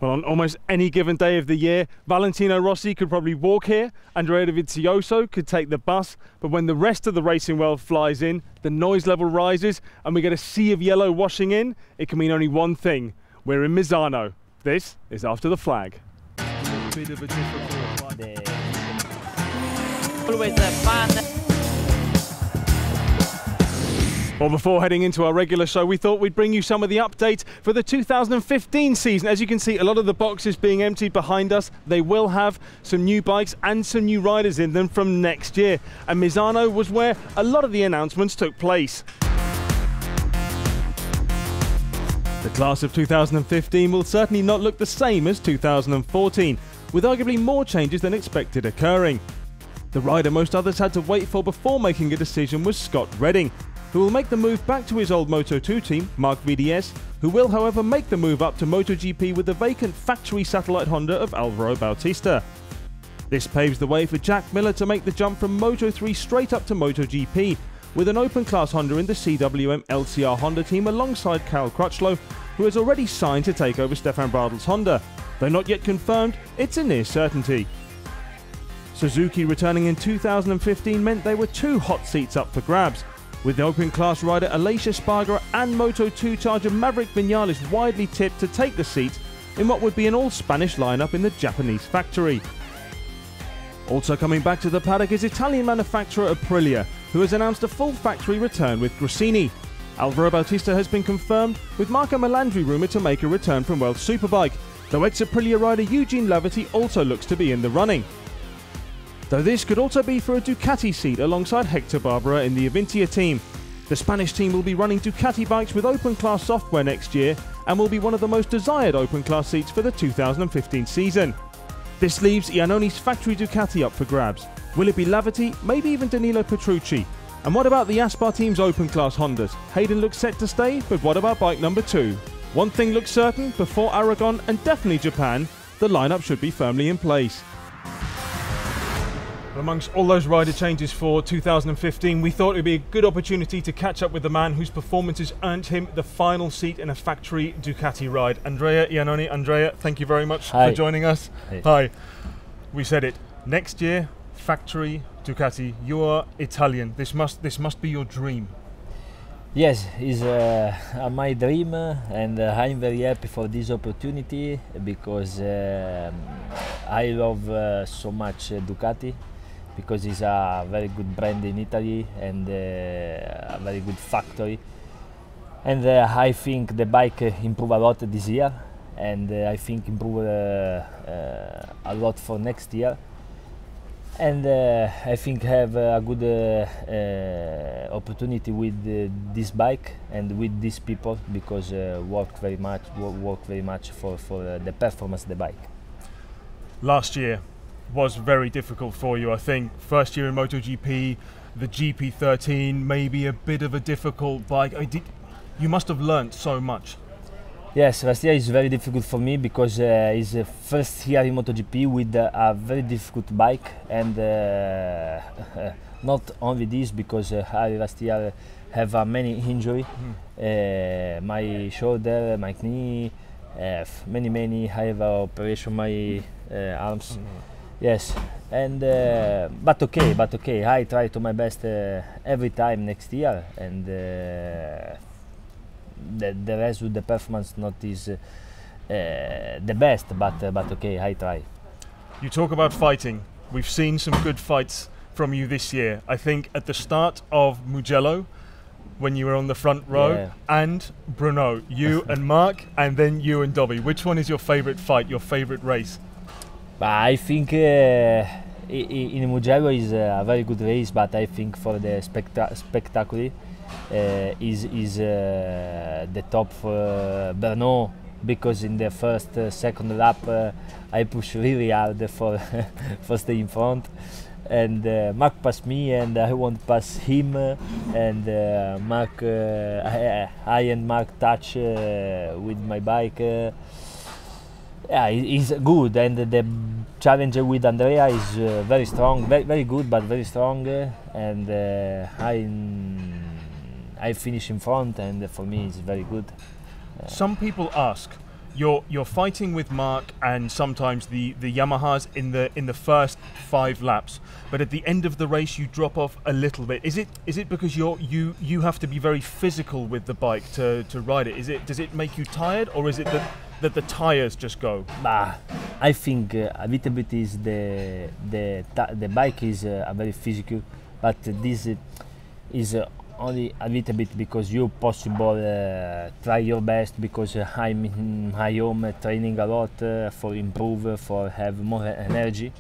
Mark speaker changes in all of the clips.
Speaker 1: Well, on almost any given day of the year, Valentino Rossi could probably walk here, Andrea Dovizioso could take the bus, but when the rest of the racing world flies in, the noise level rises and we get a sea of yellow washing in, it can mean only one thing. We're in Misano. This is After the Flag.
Speaker 2: Bit of a difficult always fun.
Speaker 1: Well, before heading into our regular show, we thought we'd bring you some of the updates for the 2015 season. As you can see, a lot of the boxes being emptied behind us. They will have some new bikes and some new riders in them from next year. And Misano was where a lot of the announcements took place. The class of 2015 will certainly not look the same as 2014, with arguably more changes than expected occurring. The rider most others had to wait for before making a decision was Scott Redding, who will make the move back to his old Moto2 team, Mark VDS, who will however make the move up to MotoGP with the vacant factory satellite Honda of Alvaro Bautista. This paves the way for Jack Miller to make the jump from Moto3 straight up to MotoGP, with an open class Honda in the CWM LCR Honda team alongside Cal Crutchlow, who has already signed to take over Stefan Bradl's Honda. Though not yet confirmed, it's a near certainty. Suzuki returning in 2015 meant there were two hot seats up for grabs, with the open class rider Aleix Espargaro and Moto2 charger Maverick Vinales widely tipped to take the seats in what would be an all-Spanish lineup in the Japanese factory. Also coming back to the paddock is Italian manufacturer Aprilia, who has announced a full factory return with Gresini. Alvaro Bautista has been confirmed, with Marco Melandri rumoured to make a return from World Superbike, though ex-Aprilia rider Eugene Laverty also looks to be in the running. Though this could also be for a Ducati seat alongside Hector Barbera in the Avintia team. The Spanish team will be running Ducati bikes with open class software next year and will be one of the most desired open class seats for the 2015 season. This leaves Iannone's factory Ducati up for grabs. Will it be Laverty, maybe even Danilo Petrucci? And what about the Aspar team's open class Hondas? Hayden looks set to stay, but what about bike number 2? One thing looks certain, before Aragon and definitely Japan, the lineup should be firmly in place. Amongst all those rider changes for 2015, we thought it would be a good opportunity to catch up with the man whose performances earned him the final seat in a factory Ducati ride. Andrea Iannone. Andrea, thank you very much for joining us. Hi. We said it. Next year, factory Ducati. You are Italian. This must be your dream.
Speaker 3: Yes, it's my dream, and I'm very happy for this opportunity because I love so much Ducati, because it's a very good brand in Italy and a very good factory. And I think the bike improved a lot this year, and I think improve a lot for next year. And I think have a good opportunity with this bike and with these people, because work very much for the performance of the bike. Last year was very difficult for you, I think. First year in MotoGP, the GP13, maybe a bit of a difficult bike. You must have learnt so much. Yes, last year is very difficult for me because it's the first year in MotoGP with a very difficult bike, and not only this, because I last year have many injury, my shoulder, my knee, many. I have operation my arms. Yes, and but okay. I try to my best every time next year, and the rest of the performance not is the best, but okay, I try. You talk about fighting. We've seen some good fights from you this year. I think at the start of Mugello, when you were on the front row, and Bruno, you and Mark, and then you and Dobby. Which one is your favorite fight, your favorite race? I think in Mugello is a very good race, but I think for the spectacular is the top for Bruno, because in the first, second lap I push really hard for stay in front, and Mark passed me and I want to pass him, and I and Mark touch with my bike. Yeah, it's good, and the challenge with Andrea is very strong, very good, but very strong, and I finish in front, and for me it's very good.
Speaker 1: Some people ask, you're fighting with Mark and sometimes the Yamahas in the first 5 laps, but at the end of the race you drop off a little bit. Is it because you have to be very physical with the bike to ride it? Does it make you tired, or is it that the tires just go?
Speaker 3: I think a little bit is the bike is very physical, but this is only a little bit because you possible try your best, because I'm in my home training a lot for improve, for have more energy.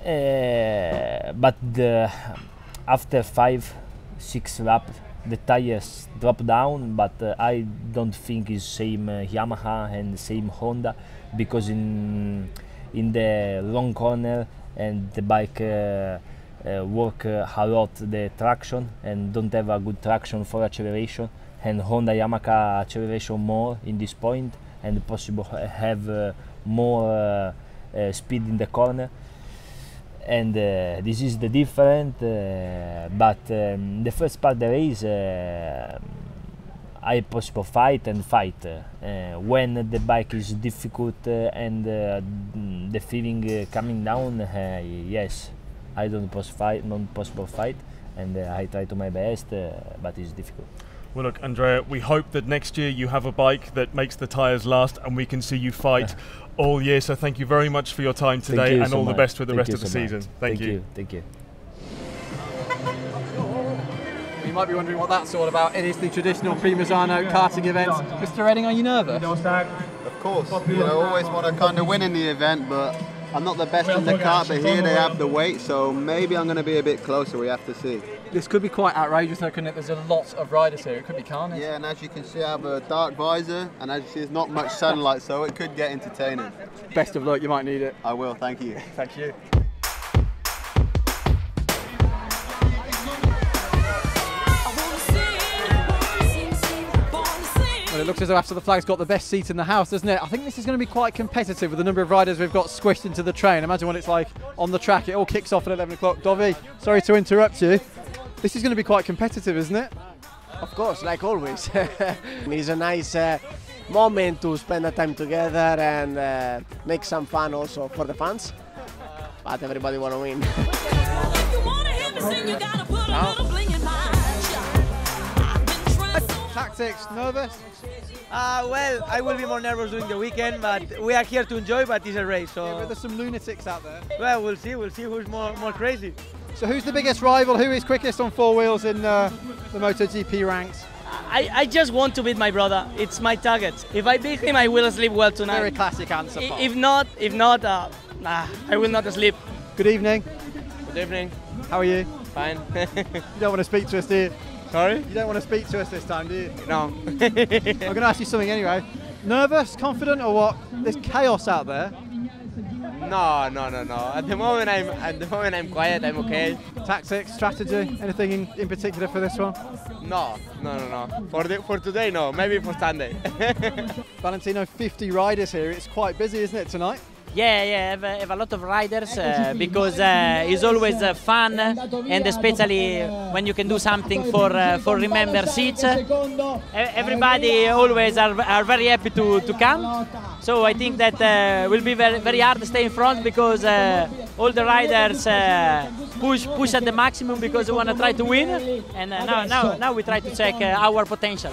Speaker 3: But after 5-6 laps the tires drop down, but I don't think it's same Yamaha and same Honda, because in the long corner and the bike work a lot the traction and don't have a good traction for acceleration, and Honda Yamaha acceleration more in this point and possible have more speed in the corner, and this is the difference. But the first part of the race I possible fight. When the bike is difficult and the feeling coming down, yes, I don't possible fight, and I try to my best, but it's difficult.
Speaker 1: Well, look, Andrea, we hope that next year you have a bike that makes the tyres last and we can see you fight all year. So thank you very much for your time today, and all the best for the rest of the season. Thank you.
Speaker 3: Thank you.
Speaker 4: You might be wondering what that's all about. It is the traditional Misano karting event. Mr. Redding, are you nervous?
Speaker 5: Of course, you know, always want to kind of win in the event, but I'm not the best in the kart, but here they have the weight, so maybe I'm going to be a bit closer, we have to see.
Speaker 4: This could be quite outrageous though, couldn't it? There's a lot of riders here, it could be carnage.
Speaker 5: Yeah, and as you can see I have a dark visor, and as you see there's not much sunlight, so it could get entertaining.
Speaker 4: Best of luck, you might need it.
Speaker 5: I will, thank you.
Speaker 4: Thank you. Well, it looks as though After the Flag's got the best seat in the house, doesn't it? I think this is going to be quite competitive with the number of riders we've got squished into the train. Imagine what it's like on the track. It all kicks off at 11 o'clock. Dovi, sorry to interrupt you. This is going to be quite competitive, isn't it?
Speaker 6: Of course, like always. It's a nice moment to spend the time together and make some fun also for the fans. But everybody want to win.
Speaker 4: Tactics, nervous?
Speaker 7: Well, I will be more nervous during the weekend, but we are here to enjoy, but it's a race, so...
Speaker 4: Yeah, but there's some lunatics out there.
Speaker 7: Well, we'll see who's more crazy.
Speaker 4: So who's the biggest rival? Who is quickest on 4 wheels in the MotoGP ranks?
Speaker 7: I just want to beat my brother. It's my target. If I beat him, I will sleep well tonight.
Speaker 4: Very classic answer.
Speaker 7: If not, I will not sleep.
Speaker 4: Good evening.
Speaker 7: Good evening.
Speaker 4: How are you?
Speaker 7: Fine.
Speaker 4: You don't want to speak to us, do you?
Speaker 7: Sorry?
Speaker 4: You don't want to speak to us this time, do you?
Speaker 7: No.
Speaker 4: I'm going to ask you something anyway. Nervous, confident, or what? There's chaos out there.
Speaker 7: No. At the moment I'm quiet. I'm okay.
Speaker 4: Tactics, strategy, anything in particular for this one?
Speaker 7: No. For today, no. Maybe for Sunday.
Speaker 4: Valentino, 50 riders here. It's quite busy, isn't it, tonight?
Speaker 8: Yeah, have a lot of riders because it's always fun, and especially when you can do something for remember seats. Everybody always are very happy to come. So I think that will be very hard to stay in front, because all the riders push at the maximum because we want to try to win, and now we try to check our potential.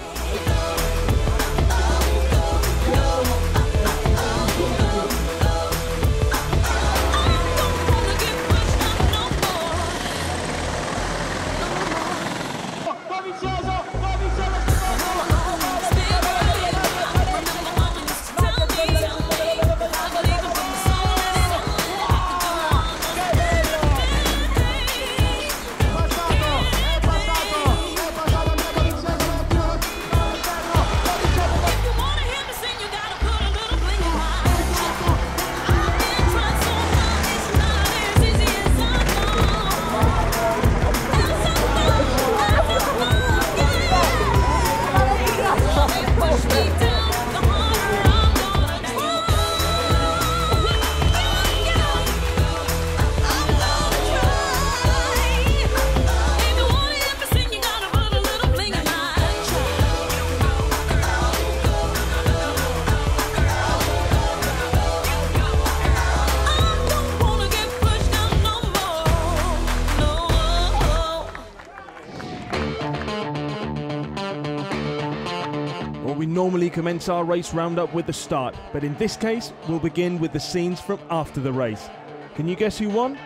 Speaker 1: Well, we normally commence our race roundup with the start, but in this case, we'll begin with the scenes from after the race. Can you guess who won?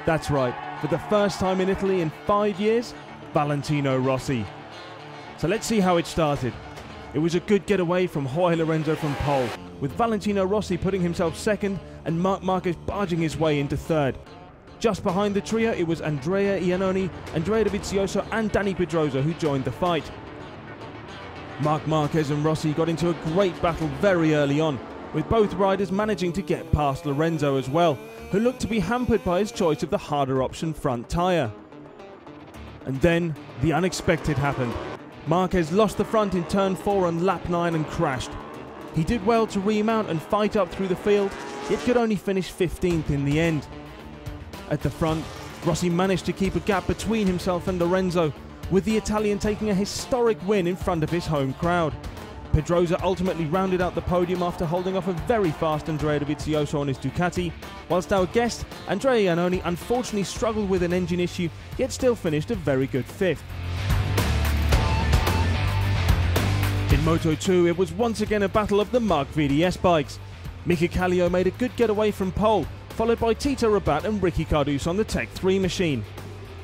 Speaker 1: That's right, for the first time in Italy in 5 years, Valentino Rossi. So let's see how it started. It was a good getaway from Jorge Lorenzo from pole, with Valentino Rossi putting himself second and Marc Marquez barging his way into third. Just behind the trio, it was Andrea Iannone, Andrea Dovizioso and Dani Pedrosa who joined the fight. Marc Marquez and Rossi got into a great battle very early on, with both riders managing to get past Lorenzo as well, who looked to be hampered by his choice of the harder option front tyre. And then, the unexpected happened. Marquez lost the front in turn 4 on lap 9 and crashed. He did well to remount and fight up through the field, yet could only finish 15th in the end. At the front, Rossi managed to keep a gap between himself and Lorenzo, with the Italian taking a historic win in front of his home crowd. Pedrosa ultimately rounded out the podium after holding off a very fast Andrea Dovizioso on his Ducati, whilst our guest, Andrea Iannone, unfortunately struggled with an engine issue, yet still finished a very good 5th. In Moto2, it was once again a battle of the Mark VDS bikes. Mika Kallio made a good getaway from pole, followed by Tito Rabat and Ricky Cardoso on the Tech 3 machine.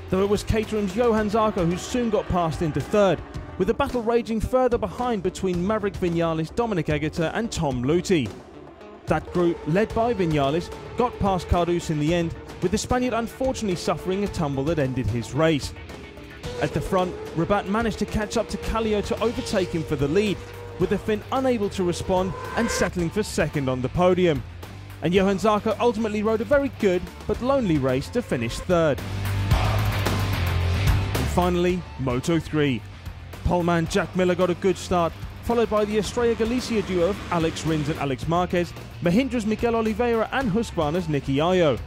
Speaker 1: Though it was Caterham's Johan Zarco who soon got passed into third, with the battle raging further behind between Maverick Vinales, Dominic Egerter and Tom Luthi. That group, led by Vinales, got past Cardoso in the end, with the Spaniard unfortunately suffering a tumble that ended his race. At the front, Rabat managed to catch up to Kallio to overtake him for the lead, with the Finn unable to respond and settling for second on the podium. And Johan Zarco ultimately rode a very good but lonely race to finish third. And finally, Moto3. Poleman Jack Miller got a good start, followed by the Estrella Galicia duo of Alex Rins and Alex Marquez, Mahindra's Miguel Oliveira and Husqvarna's Nicky Ayo.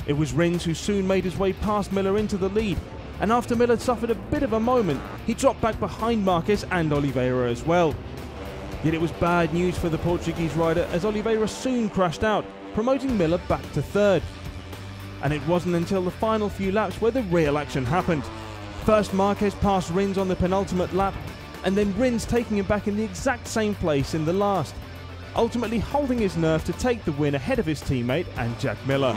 Speaker 1: It was Rins who soon made his way past Miller into the lead, and after Miller suffered a bit of a moment, he dropped back behind Marquez and Oliveira as well. Yet it was bad news for the Portuguese rider as Oliveira soon crashed out, promoting Miller back to third. And it wasn't until the final few laps where the real action happened. First Marquez passed Rins on the penultimate lap, and then Rins taking him back in the exact same place in the last, ultimately holding his nerve to take the win ahead of his teammate and Jack Miller.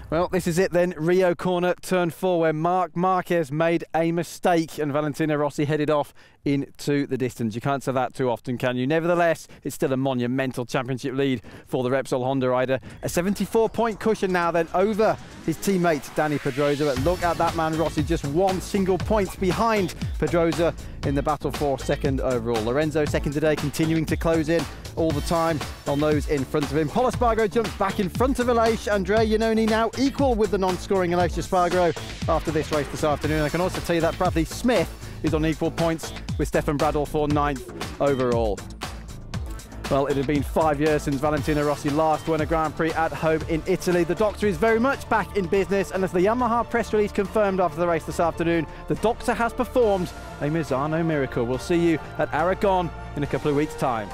Speaker 4: Well, this is it then, Rio corner, turn 4, where Marc Marquez made a mistake and Valentino Rossi headed off into the distance. You can't say that too often, can you? Nevertheless, it's still a monumental championship lead for the Repsol Honda rider. A 74-point cushion now then over his teammate Dani Pedrosa. But look at that man, Rossi, just 1 single point behind Pedrosa in the battle for second overall. Lorenzo second today, continuing to close in all the time on those in front of him. Pol Espargaro jumps back in front of Aleix. Andrea Iannone now equal with the non-scoring Aleix Espargaro after this race this afternoon. I can also tell you that Bradley Smith is on equal points with Stefan Bradl for 9th overall. Well, it had been 5 years since Valentino Rossi last won a Grand Prix at home in Italy. The doctor is very much back in business, and as the Yamaha press release confirmed after the race this afternoon, the doctor has performed a Misano miracle. We'll see you at Aragon in a couple of weeks' time.